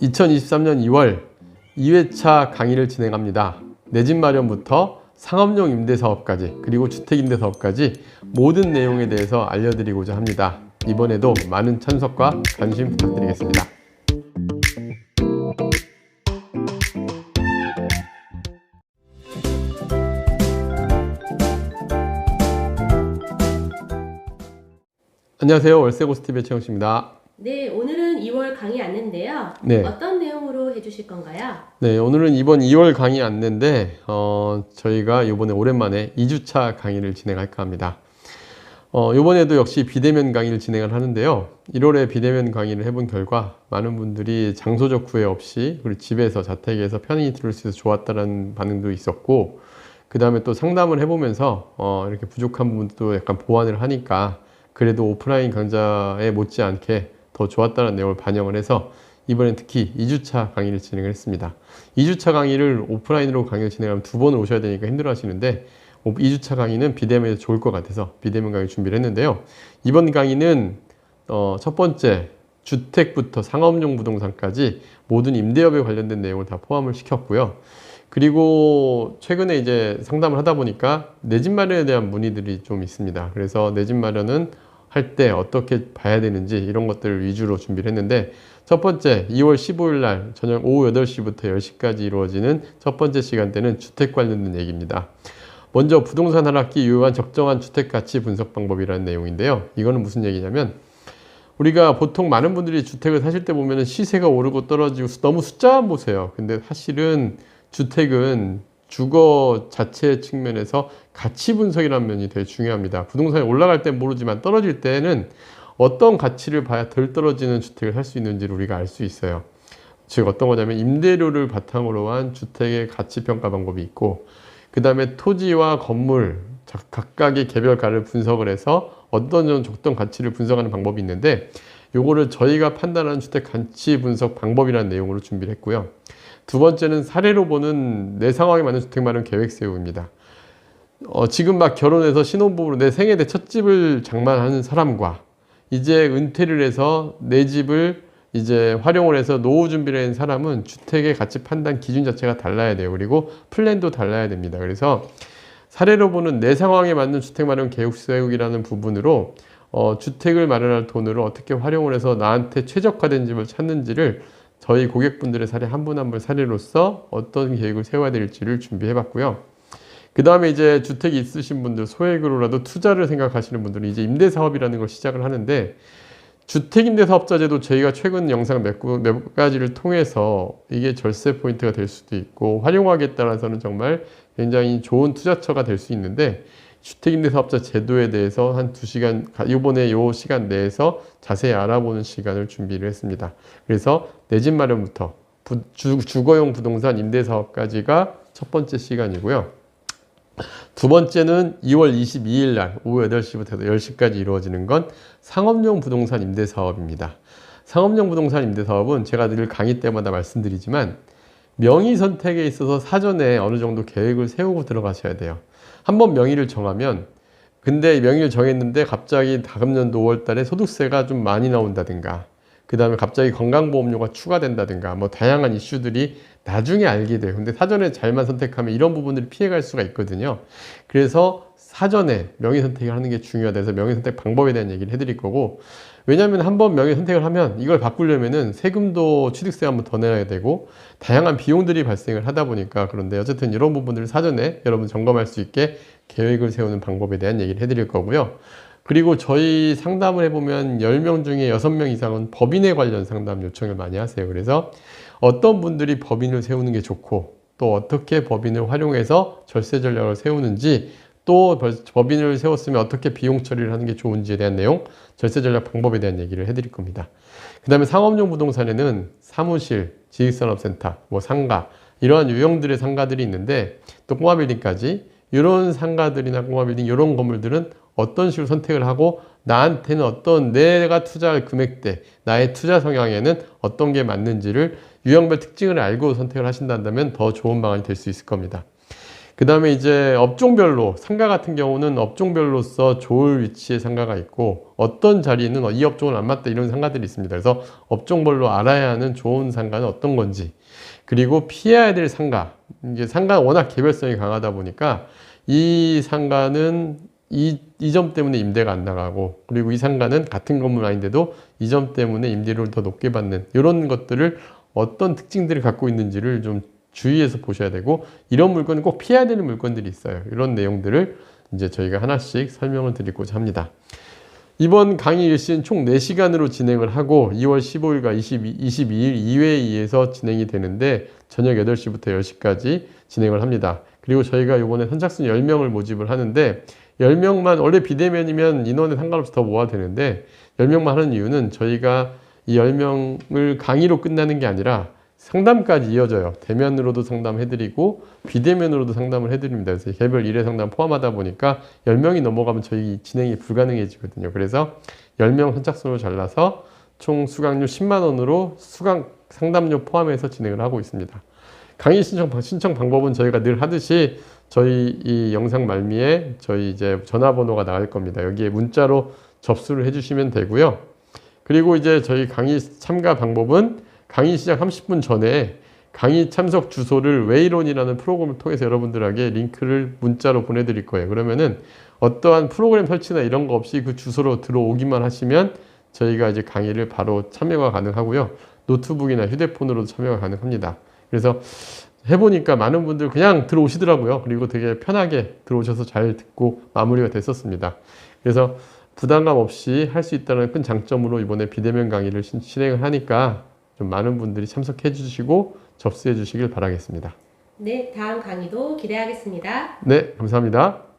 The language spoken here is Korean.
2023년 2월 2회차 강의를 진행합니다. 내 집 마련부터 상업용 임대사업까지 그리고 주택임대사업까지 모든 내용에 대해서 알려드리고자 합니다. 이번에도 많은 참석과 관심 부탁드리겠습니다. 안녕하세요. 월세고스TV의 최영식입니다. 네, 오늘은 2월 강의 안내인데요. 네. 어떤 내용으로 해주실 건가요? 네, 오늘은 이번 2월 강의 안내인데 저희가 이번에 오랜만에 2주차 강의를 진행할까 합니다. 이번에도 역시 비대면 강의를 진행을 하는데요. 1월에 비대면 강의를 해본 결과 많은 분들이 장소적 구애 없이 그리고 집에서 자택에서 편히 들을 수 있어서 좋았다는 반응도 있었고, 그 다음에 또 상담을 해보면서 이렇게 부족한 부분도 약간 보완을 하니까 그래도 오프라인 강좌에 못지않게 더 좋았다는 내용을 반영을 해서 이번엔 특히 2주차 강의를 진행을 했습니다. 2주차 강의를 오프라인으로 강의를 진행하면 2번을 오셔야 되니까 힘들어 하시는데 2주차 강의는 비대면에서 좋을 것 같아서 비대면 강의 준비를 했는데요. 이번 강의는 첫 번째 주택부터 상업용 부동산까지 모든 임대업에 관련된 내용을 다 포함을 시켰고요. 그리고 최근에 이제 상담을 하다 보니까 내 집 마련에 대한 문의들이 좀 있습니다. 그래서 내 집 마련은 할 때 어떻게 봐야 되는지 이런 것들을 위주로 준비를 했는데, 첫 번째 2월 15일 날 저녁 오후 8시부터 10시까지 이루어지는 첫 번째 시간대는 주택 관련된 얘기입니다. 먼저 부동산 하락기 유효한 적정한 주택 가치 분석 방법이라는 내용인데요. 이거는 무슨 얘기냐면, 우리가 보통 많은 분들이 주택을 사실 때 보면 시세가 오르고 떨어지고 너무 숫자만 보세요. 근데 사실은 주택은 주거 자체 측면에서 가치 분석이라는 면이 되게 중요합니다. 부동산이 올라갈 땐 모르지만 떨어질 때는 어떤 가치를 봐야 덜 떨어지는 주택을 살 수 있는지를 우리가 알 수 있어요. 즉 어떤 거냐면 임대료를 바탕으로 한 주택의 가치 평가 방법이 있고, 그 다음에 토지와 건물 각각의 개별가를 분석을 해서 어떤 적정 가치를 분석하는 방법이 있는데, 요거를 저희가 판단하는 주택 가치 분석 방법이라는 내용으로 준비를 했고요. 두 번째는 사례로 보는 내 상황에 맞는 주택 마련 계획 세우기입니다. 지금 막 결혼해서 신혼부부로 내 생애 내 첫 집을 장만하는 사람과 이제 은퇴를 해서 내 집을 이제 활용을 해서 노후 준비를 하는 사람은 주택의 가치 판단 기준 자체가 달라야 돼요. 그리고 플랜도 달라야 됩니다. 그래서 사례로 보는 내 상황에 맞는 주택 마련 계획 세우기라는 부분으로 주택을 마련할 돈으로 어떻게 활용을 해서 나한테 최적화된 집을 찾는지를 저희 고객분들의 사례 한 분 한 분 사례로서 어떤 계획을 세워야 될지를 준비해 봤고요. 그 다음에 이제 주택이 있으신 분들, 소액으로라도 투자를 생각하시는 분들은 이제 임대사업이라는 걸 시작을 하는데, 주택임대사업자제도 저희가 최근 영상 몇 가지를 통해서 이게 절세 포인트가 될 수도 있고 활용하기에 따라서는 정말 굉장히 좋은 투자처가 될 수 있는데, 주택임대사업자 제도에 대해서 한 2시간, 이번에 요 시간 내에서 자세히 알아보는 시간을 준비를 했습니다. 그래서 내 집 마련부터 주거용 부동산 임대사업까지가 첫 번째 시간이고요. 두 번째는 2월 22일 날 오후 8시부터 10시까지 이루어지는 건 상업용 부동산 임대사업입니다. 상업용 부동산 임대사업은 제가 늘 강의 때마다 말씀드리지만 명의 선택에 있어서 사전에 어느 정도 계획을 세우고 들어가셔야 돼요. 한번 명의를 정하면, 근데 명의를 정했는데 갑자기 다음 년도 5월 달에 소득세가 좀 많이 나온다든가, 그 다음에 갑자기 건강보험료가 추가된다든가, 뭐 다양한 이슈들이 나중에 알게 돼요. 근데 사전에 잘만 선택하면 이런 부분들을 피해갈 수가 있거든요. 그래서 사전에 명의 선택을 하는 게 중요하다. 명의 선택 방법에 대한 얘기를 해드릴 거고, 왜냐하면 한번 명의 선택을 하면 이걸 바꾸려면은 세금도 취득세 한번 더 내야 되고 다양한 비용들이 발생을 하다 보니까, 그런데 어쨌든 이런 부분들을 사전에 여러분 점검할 수 있게 계획을 세우는 방법에 대한 얘기를 해드릴 거고요. 그리고 저희 상담을 해보면 10명 중에 6명 이상은 법인에 관련 상담 요청을 많이 하세요. 그래서 어떤 분들이 법인을 세우는 게 좋고, 또 어떻게 법인을 활용해서 절세 전략을 세우는지, 또 법인을 세웠으면 어떻게 비용 처리를 하는 게 좋은지에 대한 내용, 절세 전략 방법에 대한 얘기를 해드릴 겁니다. 그 다음에 상업용 부동산에는 사무실, 지식산업센터, 뭐 상가, 이러한 유형들의 상가들이 있는데, 또 꼬마빌딩까지 이런 상가들이나 꼬마빌딩 이런 건물들은 어떤 식으로 선택을 하고 나한테는 어떤 내가 투자할 금액대, 나의 투자 성향에는 어떤 게 맞는지를 유형별 특징을 알고 선택을 하신다면 더 좋은 방안이 될 수 있을 겁니다. 그 다음에 이제 업종별로, 상가 같은 경우는 업종별로서 좋을 위치의 상가가 있고, 어떤 자리는 이 업종은 안 맞다 이런 상가들이 있습니다. 그래서 업종별로 알아야 하는 좋은 상가는 어떤 건지, 그리고 피해야 될 상가, 이게 상가는 워낙 개별성이 강하다 보니까 이 상가는 이 점 때문에 임대가 안 나가고, 그리고 이 상가는 같은 건물 아닌데도 이 점 때문에 임대료를 더 높게 받는, 이런 것들을 어떤 특징들을 갖고 있는지를 좀 주의해서 보셔야 되고, 이런 물건은 꼭 피해야 되는 물건들이 있어요. 이런 내용들을 이제 저희가 하나씩 설명을 드리고자 합니다. 이번 강의 일시는 총 4시간으로 진행을 하고 2월 15일과 22일 2회에 의해서 진행이 되는데, 저녁 8시부터 10시까지 진행을 합니다. 그리고 저희가 이번에 선착순 10명을 모집을 하는데, 10명만, 원래 비대면이면 인원에 상관없이 더 모아야 되는데 10명만 하는 이유는 저희가 이 10명을 강의로 끝나는 게 아니라 상담까지 이어져요. 대면으로도 상담해드리고 비대면으로도 상담을 해드립니다. 그래서 개별 1회 상담 포함하다 보니까 10명이 넘어가면 저희 진행이 불가능해지거든요. 그래서 10명 선착순으로 잘라서 총 수강료 10만 원으로 수강 상담료 포함해서 진행을 하고 있습니다. 강의 신청 방법은 저희가 늘 하듯이 저희 이 영상 말미에 저희 이제 전화번호가 나갈 겁니다. 여기에 문자로 접수를 해주시면 되고요. 그리고 이제 저희 강의 참가 방법은 강의 시작 30분 전에 강의 참석 주소를 웨이론이라는 프로그램을 통해서 여러분들에게 링크를 문자로 보내드릴 거예요. 그러면은 어떠한 프로그램 설치나 이런 거 없이 그 주소로 들어오기만 하시면 저희가 이제 강의를 바로 참여가 가능하고요. 노트북이나 휴대폰으로도 참여가 가능합니다. 그래서 해보니까 많은 분들 그냥 들어오시더라고요. 그리고 되게 편하게 들어오셔서 잘 듣고 마무리가 됐었습니다. 그래서 부담감 없이 할 수 있다는 큰 장점으로 이번에 비대면 강의를 진행을 하니까 좀 많은 분들이 참석해 주시고 접수해 주시길 바라겠습니다. 네, 다음 강의도 기대하겠습니다. 네, 감사합니다.